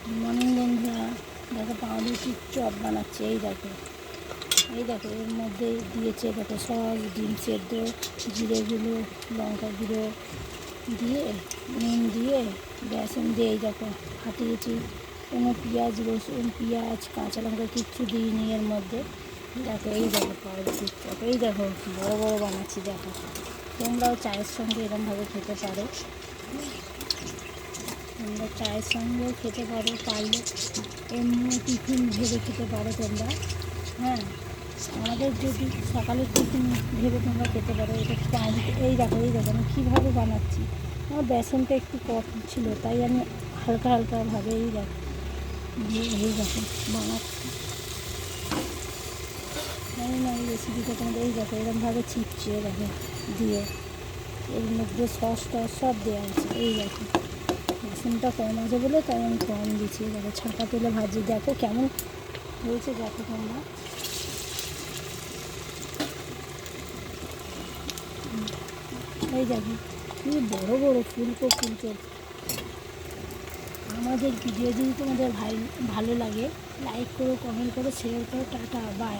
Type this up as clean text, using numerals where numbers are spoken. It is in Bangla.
মর্নিং বন্ধুরা, দেখো পাউরুটির চপ বানাচ্ছে। এই দেখো এর মধ্যে দিয়েছে দেখো সস, ডিম সেদ্ধ, জিরে গুঁড়ো, লঙ্কা গুঁড়ো দিয়ে, নুন দিয়ে, বেসন দিয়ে এই দেখো ফাটিয়েছি। কোনো পেঁয়াজ, রসুন, কাঁচা লঙ্কা কিচ্ছু দিইনি এর মধ্যে। দেখো এই দেখো পাউরুটির চপ, এই দেখো বড় বড় বানাচ্ছি। দেখো তোমরাও চায়ের সঙ্গে এরকমভাবে খেতে পারো। তোমরা চায়ের সঙ্গেও খেতে পারো, পারলে এমনি টিফিন ভেবে খেতে পারো তোমরা। হ্যাঁ, আমাদের যদি সকালের টিফিন ভেবে তোমরা খেতে পারো। এটা পাউরুটি, এই দেখো আমি কীভাবে বানাচ্ছি। আমার বেসনটা একটু কম ছিল, তাই আমি হালকা হালকাভাবে এই দেখো বানাচ্ছি। জানি না এই রেসিপিটা তোমাদের, এই দেখো এরকমভাবে ছিটছে দেখো দিয়ে, এর মধ্যে সস টস সব দেওয়া আছে। এই দেখো বেসনটা কম আছে বলে তাই আমি কম দিচ্ছি। দেখো ছাঁকা তেলে ভাজি, দেখো কেমন হয়েছে দেখো তোমরা। এই দেখো কি বড় বড় ফুলকো। আমাদের ভিডিও যদি তোমাদের ভালো লাগে, লাইক করো, কমেন্ট করো, শেয়ার করো। Tata, by.